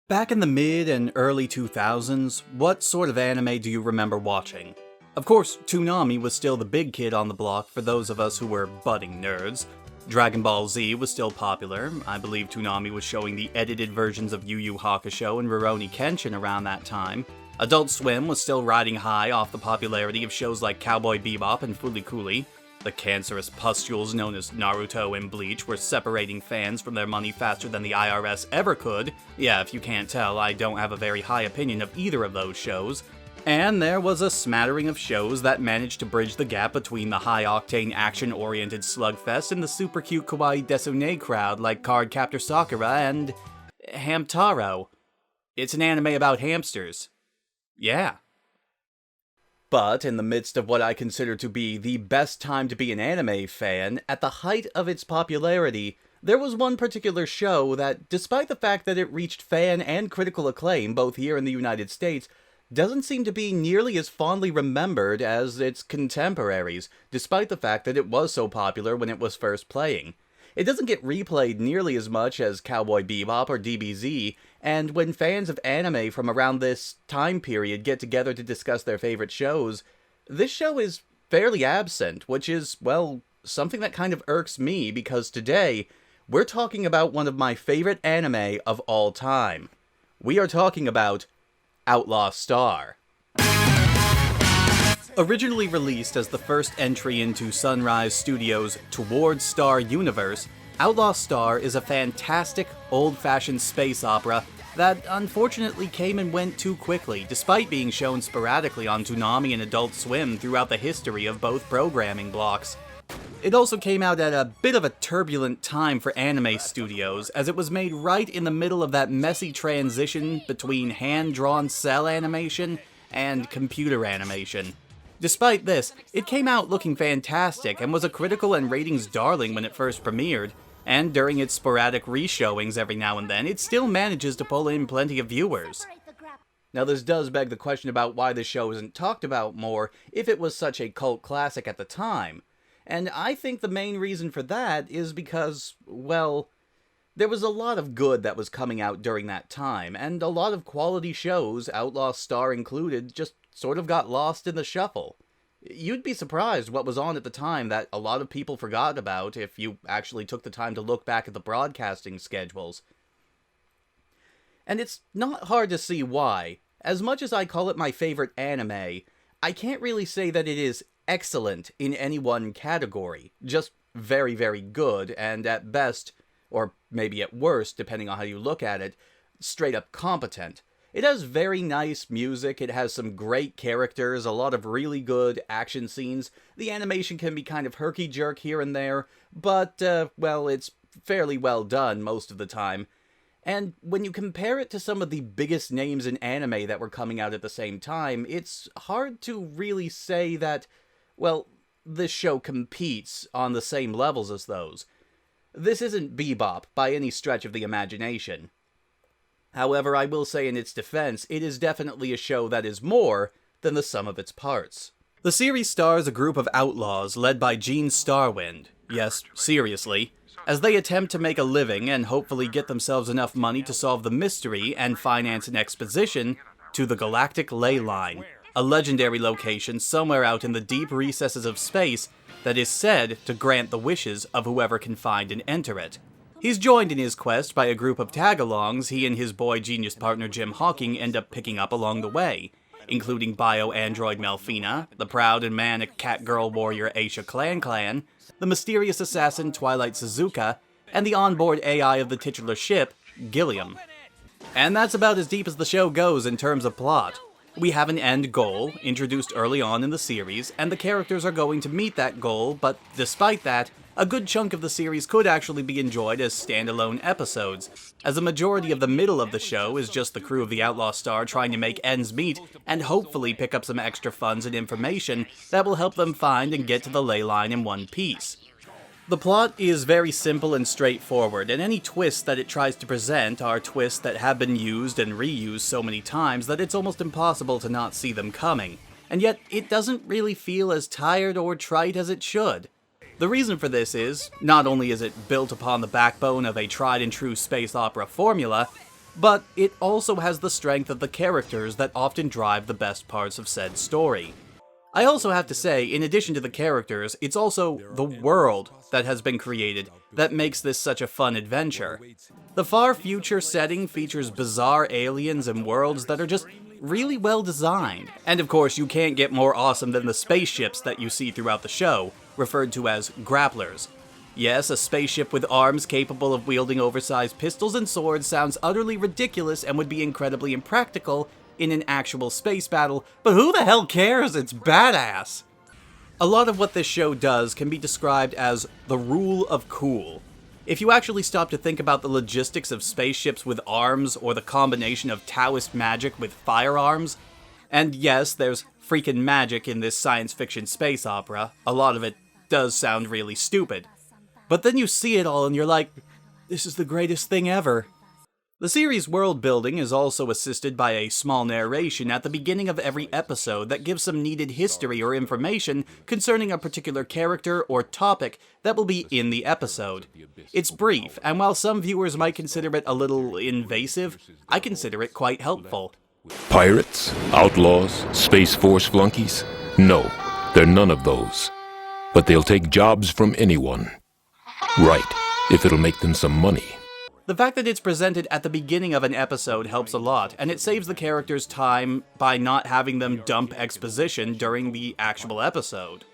Back in the mid and early 2000s, what sort of anime do you remember watching? Of course, Toonami was still the big kid on the block for those of us who were budding nerds. Dragon Ball Z was still popular. I believe Toonami was showing the edited versions of Yu Yu Hakusho and Rurouni Kenshin around that time. Adult Swim was still riding high off the popularity of shows like Cowboy Bebop and Fooly Cooly. The cancerous pustules known as Naruto and Bleach were separating fans from their money faster than the IRS ever could. Yeah, if you can't tell, I don't have a very high opinion of either of those shows. And there was a smattering of shows that managed to bridge the gap between the high-octane action-oriented slugfest and the super cute kawaii desune crowd like Card Captor Sakura and Hamtaro. It's an anime about hamsters. Yeah. But in the midst of what I consider to be the best time to be an anime fan, at the height of its popularity, there was one particular show that, despite the fact that it reached fan and critical acclaim both here in the United States, doesn't seem to be nearly as fondly remembered as its contemporaries, despite the fact that it was so popular when it was first playing. It doesn't get replayed nearly as much as Cowboy Bebop or DBZ, and when fans of anime from around this time period get together to discuss their favorite shows, this show is fairly absent, which is, well, something that kind of irks me, because today, we're talking about one of my favorite anime of all time. We are talking about Outlaw Star. Originally released as the first entry into Sunrise Studios' Toward Star universe, Outlaw Star is a fantastic, old-fashioned space opera that unfortunately came and went too quickly, despite being shown sporadically on Toonami and Adult Swim throughout the history of both programming blocks. It also came out at a bit of a turbulent time for anime studios, as it was made right in the middle of that messy transition between hand-drawn cell animation and computer animation. Despite this, it came out looking fantastic and was a critical and ratings darling when it first premiered, and during its sporadic reshowings every now and then, it still manages to pull in plenty of viewers. Now this does beg the question about why the show isn't talked about more if it was such a cult classic at the time. And I think the main reason for that is because, well, there was a lot of good that was coming out during that time, and a lot of quality shows, Outlaw Star included, just sort of got lost in the shuffle. You'd be surprised what was on at the time that a lot of people forgot about if you actually took the time to look back at the broadcasting schedules. And it's not hard to see why. As much as I call it my favorite anime, I can't really say that it is excellent in any one category. Just very, very good, and at best, or maybe at worst, depending on how you look at it, straight up competent. It has very nice music, it has some great characters, a lot of really good action scenes. The animation can be kind of herky-jerk here and there, but, well, it's fairly well done most of the time. And when you compare it to some of the biggest names in anime that were coming out at the same time, it's hard to really say that, well, this show competes on the same levels as those. This isn't Bebop by any stretch of the imagination. However, I will say in its defense, it is definitely a show that is more than the sum of its parts. The series stars a group of outlaws led by Gene Starwind, yes, seriously, as they attempt to make a living and hopefully get themselves enough money to solve the mystery and finance an expedition to the Galactic Ley Line, a legendary location somewhere out in the deep recesses of space that is said to grant the wishes of whoever can find and enter it. He's joined in his quest by a group of tag-alongs he and his boy genius partner Jim Hawking end up picking up along the way, including bio-android Melfina, the proud and manic cat-girl warrior Aisha Clan, the mysterious assassin Twilight Suzuka, and the onboard AI of the titular ship, Gilliam. And that's about as deep as the show goes in terms of plot. We have an end goal, introduced early on in the series, and the characters are going to meet that goal, but despite that, a good chunk of the series could actually be enjoyed as standalone episodes, as a majority of the middle of the show is just the crew of the Outlaw Star trying to make ends meet and hopefully pick up some extra funds and information that will help them find and get to the ley line in one piece. The plot is very simple and straightforward, and any twists that it tries to present are twists that have been used and reused so many times that it's almost impossible to not see them coming, and yet it doesn't really feel as tired or trite as it should. The reason for this is, not only is it built upon the backbone of a tried-and-true space opera formula, but it also has the strength of the characters that often drive the best parts of said story. I also have to say, in addition to the characters, it's also the world that has been created that makes this such a fun adventure. The far future setting features bizarre aliens and worlds that are just really well designed. And of course, you can't get more awesome than the spaceships that you see throughout the show, referred to as grapplers. Yes, a spaceship with arms capable of wielding oversized pistols and swords sounds utterly ridiculous and would be incredibly impractical in an actual space battle, but who the hell cares? It's badass! A lot of what this show does can be described as the rule of cool. If you actually stop to think about the logistics of spaceships with arms or the combination of Taoist magic with firearms, and yes, there's freaking magic in this science fiction space opera, a lot of it does sound really stupid. But then you see it all and you're like, this is the greatest thing ever. The series' world building is also assisted by a small narration at the beginning of every episode that gives some needed history or information concerning a particular character or topic that will be in the episode. It's brief, and while some viewers might consider it a little invasive, I consider it quite helpful. Pirates? Outlaws? Space Force flunkies? No, they're none of those. But they'll take jobs from anyone. Right, if it'll make them some money. The fact that it's presented at the beginning of an episode helps a lot, and it saves the characters time by not having them dump exposition during the actual episode.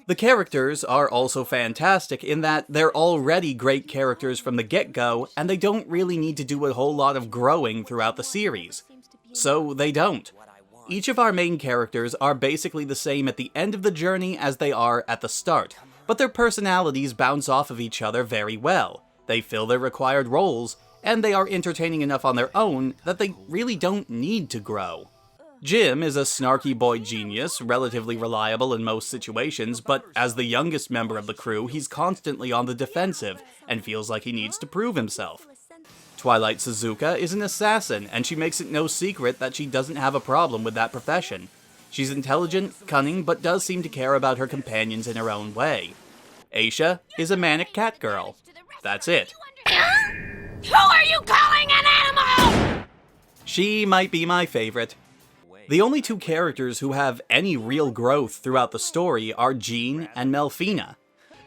The characters are also fantastic in that they're already great characters from the get-go, and they don't really need to do a whole lot of growing throughout the series. So they don't. Each of our main characters are basically the same at the end of the journey as they are at the start, but their personalities bounce off of each other very well. They fill their required roles, and they are entertaining enough on their own that they really don't need to grow. Jim is a snarky boy genius, relatively reliable in most situations, but as the youngest member of the crew, he's constantly on the defensive, and feels like he needs to prove himself. Twilight Suzuka is an assassin, and she makes it no secret that she doesn't have a problem with that profession. She's intelligent, cunning, but does seem to care about her companions in her own way. Aisha is a manic cat girl. That's it. Who are you calling an animal? She might be my favorite. The only two characters who have any real growth throughout the story are Jean and Melfina.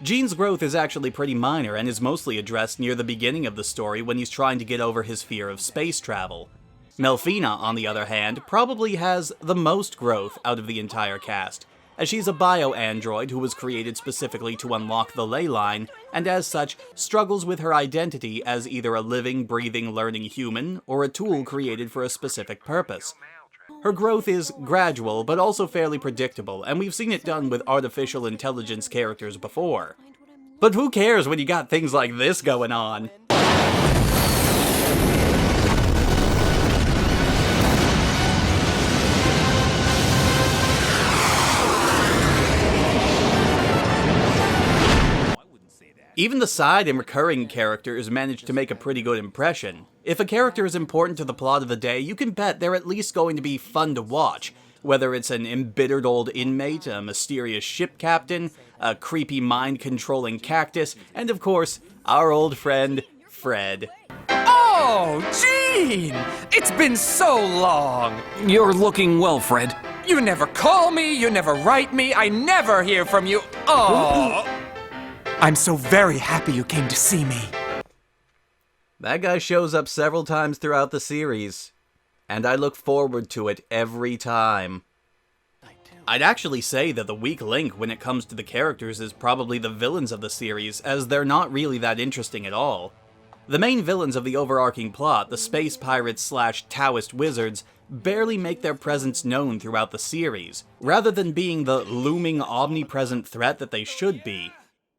Jean's growth is actually pretty minor and is mostly addressed near the beginning of the story when he's trying to get over his fear of space travel. Melfina, on the other hand, probably has the most growth out of the entire cast, as she's a bio-android who was created specifically to unlock the ley line, and as such, struggles with her identity as either a living, breathing, learning human, or a tool created for a specific purpose. Her growth is gradual, but also fairly predictable, and we've seen it done with artificial intelligence characters before. But who cares when you got things like this going on? Even the side and recurring characters manage to make a pretty good impression. If a character is important to the plot of the day, you can bet they're at least going to be fun to watch, whether it's an embittered old inmate, a mysterious ship captain, a creepy mind-controlling cactus, and of course, our old friend, Fred. Oh, Gene! It's been so long! You're looking well, Fred. You never call me, you never write me, I never hear from you. Oh! I'm so very happy you came to see me. That guy shows up several times throughout the series, and I look forward to it every time. I'd actually say that the weak link when it comes to the characters is probably the villains of the series, as they're not really that interesting at all. The main villains of the overarching plot, the space pirates / Taoist wizards, barely make their presence known throughout the series, rather than being the looming omnipresent threat that they should be.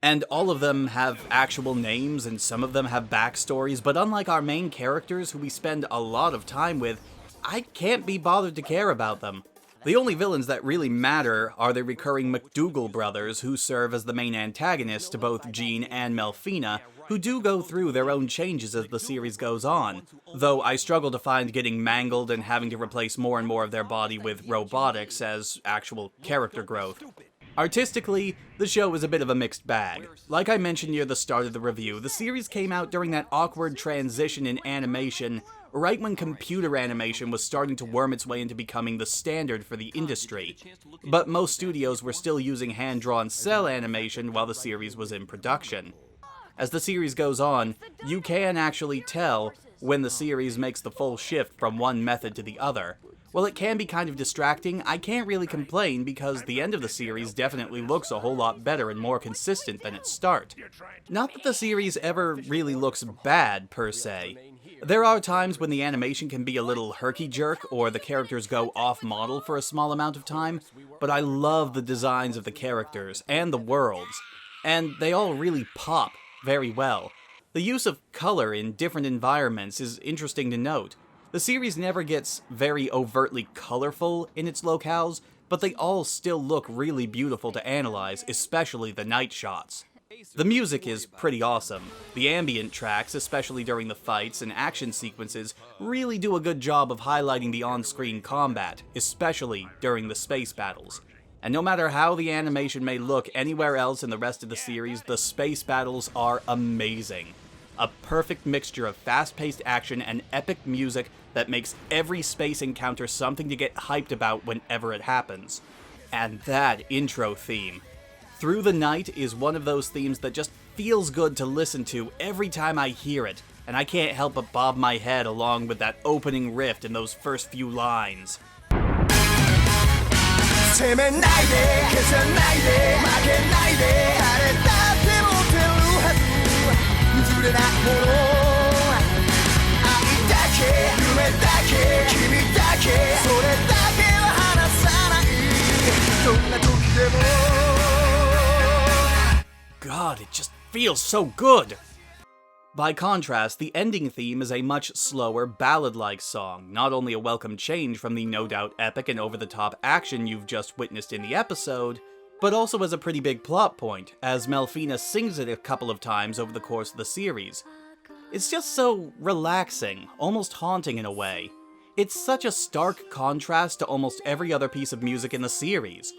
And all of them have actual names, and some of them have backstories, but unlike our main characters, who we spend a lot of time with, I can't be bothered to care about them. The only villains that really matter are the recurring McDougal brothers, who serve as the main antagonists to both Jean and Melfina, who do go through their own changes as the series goes on, though I struggle to find getting mangled and having to replace more and more of their body with robotics as actual character growth. Artistically, the show is a bit of a mixed bag. Like I mentioned near the start of the review, the series came out during that awkward transition in animation right when computer animation was starting to worm its way into becoming the standard for the industry. But most studios were still using hand-drawn cell animation while the series was in production. As the series goes on, you can actually tell when the series makes the full shift from one method to the other. While it can be kind of distracting, I can't really complain because the end of the series definitely looks a whole lot better and more consistent than its start. Not that the series ever really looks bad, per se. There are times when the animation can be a little herky-jerk or the characters go off-model for a small amount of time, but I love the designs of the characters and the worlds, and they all really pop very well. The use of color in different environments is interesting to note. The series never gets very overtly colorful in its locales, but they all still look really beautiful to analyze, especially the night shots. The music is pretty awesome. The ambient tracks, especially during the fights and action sequences, really do a good job of highlighting the on-screen combat, especially during the space battles. And no matter how the animation may look anywhere else in the rest of the series, the space battles are amazing. A perfect mixture of fast-paced action and epic music that makes every space encounter something to get hyped about whenever it happens. And that intro theme. Through the Night is one of those themes that just feels good to listen to every time I hear it, and I can't help but bob my head along with that opening riff in those first few lines. God, it just feels so good! By contrast, the ending theme is a much slower, ballad-like song, not only a welcome change from the no doubt epic and over-the-top action you've just witnessed in the episode, but also as a pretty big plot point, as Melfina sings it a couple of times over the course of the series. It's just so relaxing, almost haunting in a way. It's such a stark contrast to almost every other piece of music in the series.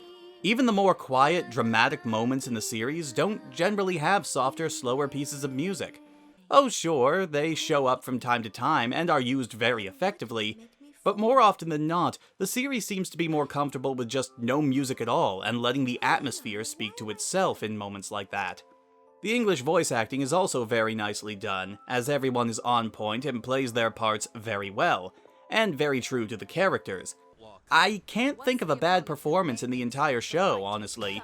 Even the more quiet, dramatic moments in the series don't generally have softer, slower pieces of music. Oh sure, they show up from time to time and are used very effectively, but more often than not, the series seems to be more comfortable with just no music at all and letting the atmosphere speak to itself in moments like that. The English voice acting is also very nicely done, as everyone is on point and plays their parts very well, and very true to the characters. I can't think of a bad performance in the entire show, honestly.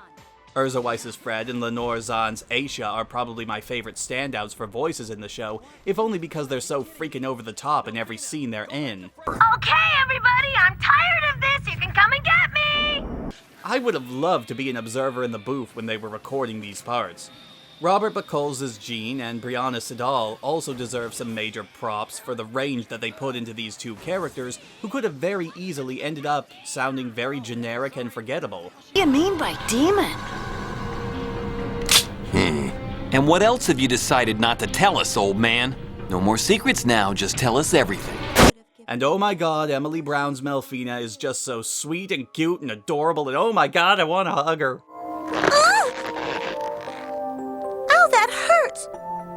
Urza Weiss's Fred and Lenore Zahn's Aisha are probably my favorite standouts for voices in the show, if only because they're so freaking over the top in every scene they're in. Okay, everybody, I'm tired of this. You can come and get me. I would have loved to be an observer in the booth when they were recording these parts. Robert Bacall's Jean and Brianna Sidal also deserve some major props for the range that they put into these two characters who could have very easily ended up sounding very generic and forgettable. What do you mean by demon? And what else have you decided not to tell us, old man? No more secrets now, just tell us everything. And oh my god, Emily Brown's Melfina is just so sweet and cute and adorable, and oh my god, I want to hug her.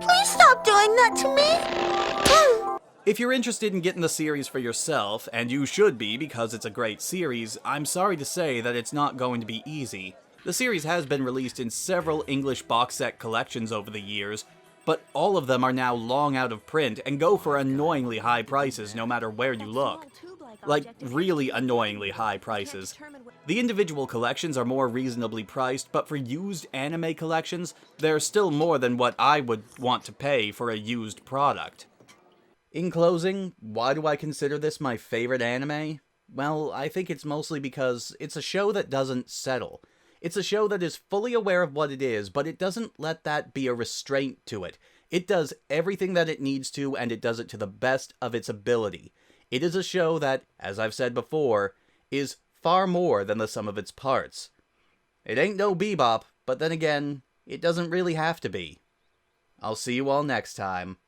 Please stop doing that to me. If you're interested in getting the series for yourself, and you should be because it's a great series, I'm sorry to say that it's not going to be easy. The series has been released in several English box set collections over the years, but all of them are now long out of print and go for annoyingly high prices no matter where you look. Like, really annoyingly high prices. The individual collections are more reasonably priced, but for used anime collections, they're still more than what I would want to pay for a used product. In closing, why do I consider this my favorite anime? Well, I think it's mostly because it's a show that doesn't settle. It's a show that is fully aware of what it is, but it doesn't let that be a restraint to it. It does everything that it needs to, and it does it to the best of its ability. It is a show that, as I've said before, is far more than the sum of its parts. It ain't no Bebop, but then again, it doesn't really have to be. I'll see you all next time.